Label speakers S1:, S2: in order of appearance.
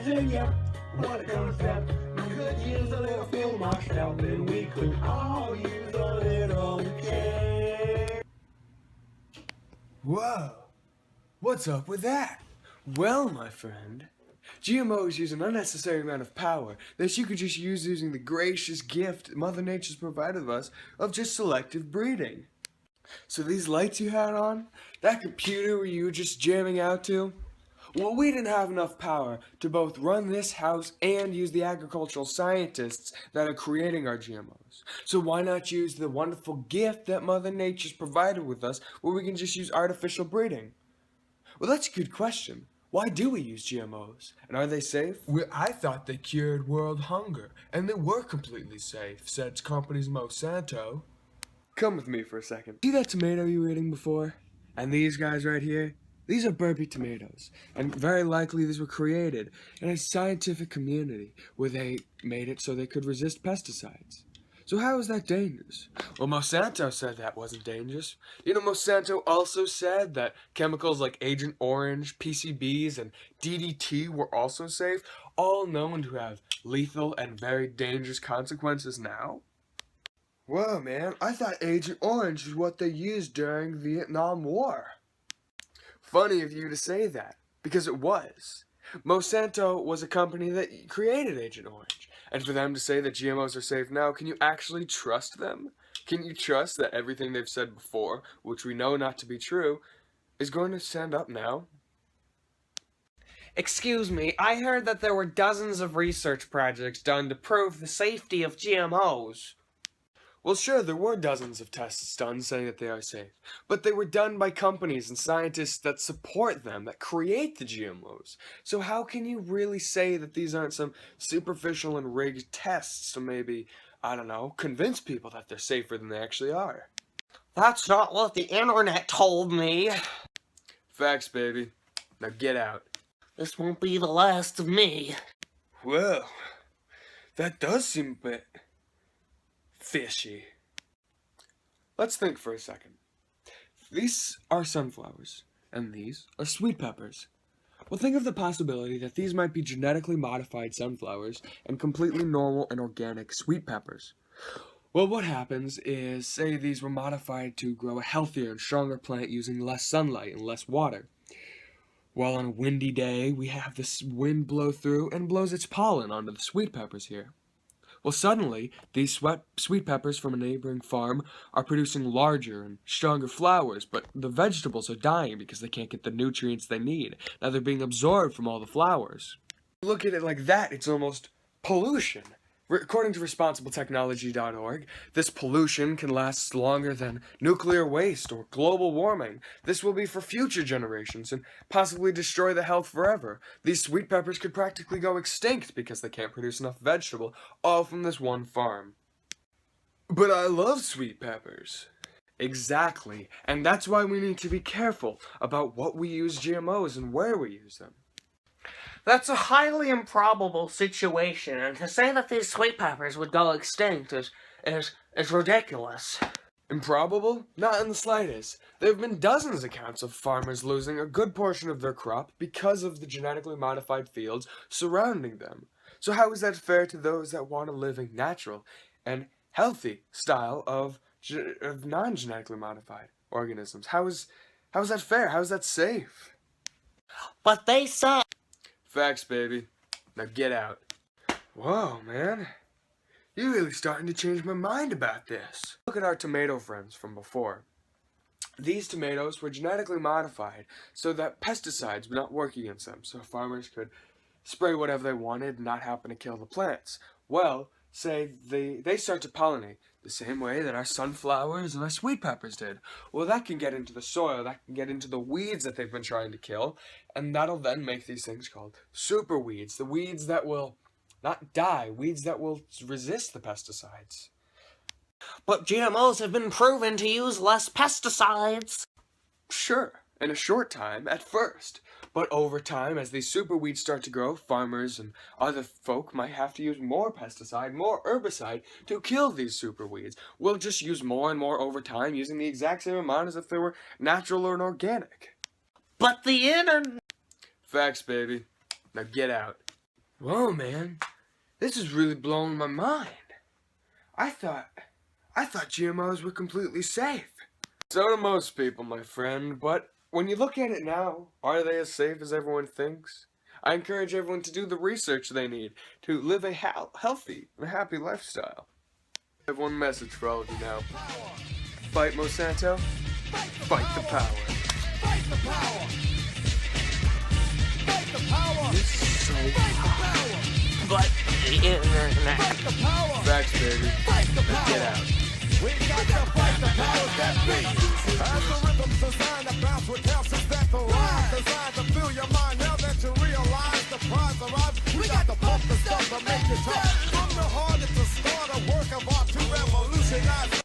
S1: imagine, yeah, what a concept. We could use a little fuel myself, and we could all use a little care.
S2: Whoa, what's up with that? Well, my friend, GMOs use an unnecessary amount of power that you could just use using the gracious gift Mother Nature's provided us of just selective breeding. So these lights you had on, that computer you were just jamming out to, well, we didn't have enough power to both run this house and use the agricultural scientists that are creating our GMOs. So why not use the wonderful gift that Mother Nature's provided with us where we can just use artificial breeding? Well, that's a good question. Why do we use GMOs? And are they safe?
S3: Well, I thought they cured world hunger, and they were completely safe, said company's Monsanto.
S2: Come with me for a second. See that tomato you were eating before? And these guys right here? These are Burpee tomatoes, and very likely these were created in a scientific community where they made it so they could resist pesticides. So how is that dangerous? Well, Monsanto said that wasn't dangerous. You know, Monsanto also said that chemicals like Agent Orange, PCBs, and DDT were also safe, all known to have lethal and very dangerous consequences now. Whoa, man, I thought Agent Orange was what they used during the Vietnam War. Funny of you to say that, because it was. Monsanto was a company that created Agent Orange, and for them to say that GMOs are safe now, can you actually trust them? Can you trust that everything they've said before, which we know not to be true, is going to stand up now?
S4: Excuse me, I heard that there were dozens of research projects done to prove the safety of GMOs.
S2: Well, sure, there were dozens of tests done saying that they are safe, but they were done by companies and scientists that support them, that create the GMOs. So how can you really say that these aren't some superficial and rigged tests to maybe, I don't know, convince people that they're safer than they actually are?
S4: That's not what the internet told me.
S2: Facts, baby. Now get out.
S4: This won't be the last of me.
S2: Well, that does seem a bit fishy. Let's think for a second. These are sunflowers, and these are sweet peppers. Well, think of the possibility that these might be genetically modified sunflowers and completely normal and organic sweet peppers. Well, what happens is, say these were modified to grow a healthier and stronger plant using less sunlight and less water. Well, on a windy day, we have this wind blow through and blows its pollen onto the sweet peppers here. Well, suddenly, these sweet peppers from a neighboring farm are producing larger and stronger flowers, but the vegetables are dying because they can't get the nutrients they need. Now they're being absorbed from all the flowers. Look at it like that, it's almost pollution. According to responsibletechnology.org, this pollution can last longer than nuclear waste or global warming. This will be for future generations and possibly destroy the health forever. These sweet peppers could practically go extinct because they can't produce enough vegetable, all from this one farm. But I love sweet peppers. Exactly, and that's why we need to be careful about what we use GMOs and where we use them.
S4: That's a highly improbable situation, and to say that these sweet peppers would go extinct is ridiculous.
S2: Improbable? Not in the slightest. There have been dozens of accounts of farmers losing a good portion of their crop because of the genetically modified fields surrounding them. So how is that fair to those that want to live a natural and healthy style of non-genetically modified organisms? How is that fair? How is that safe?
S4: But they said...
S2: Facts, baby. Now get out. Whoa, man. You're really starting to change my mind about this. Look at our tomato friends from before. These tomatoes were genetically modified so that pesticides would not work against them, so farmers could spray whatever they wanted and not happen to kill the plants. Well, say they start to pollinate the same way that our sunflowers and our sweet peppers did. Well, that can get into the soil, that can get into the weeds that they've been trying to kill, and that'll then make these things called super weeds, the weeds that will not die, weeds that will resist the pesticides.
S4: But GMOs have been proven to use less pesticides.
S2: Sure, in a short time at first. But over time, as these super weeds start to grow, farmers and other folk might have to use more pesticide, more herbicide to kill these super weeds. We'll just use more and more over time, using the exact same amount as if they were natural or organic.
S4: But the internet...
S2: Facts, baby. Now get out. Whoa, man. This is really blowing my mind. I thought GMOs were completely safe. So do most people, my friend, but when you look at it now, are they as safe as everyone thinks? I encourage everyone to do the research they need to live a healthy and happy lifestyle. I have one message for all of you now. Fight Monsanto, fight the power.
S1: Fight the power. Fight the power.
S2: This is so hot.
S4: But the internet.
S1: Fight the power.
S2: Facts, baby.
S1: Fight the power.
S2: Get out.
S1: We got to fight the powers that be. As the rhythm's designed to bounce with calcium that the rise. Designed to fill your mind now that you realize the prize arrives. We got to pump the stuff to make it tough. From the heart, it's a start, a work of art to revolutionize.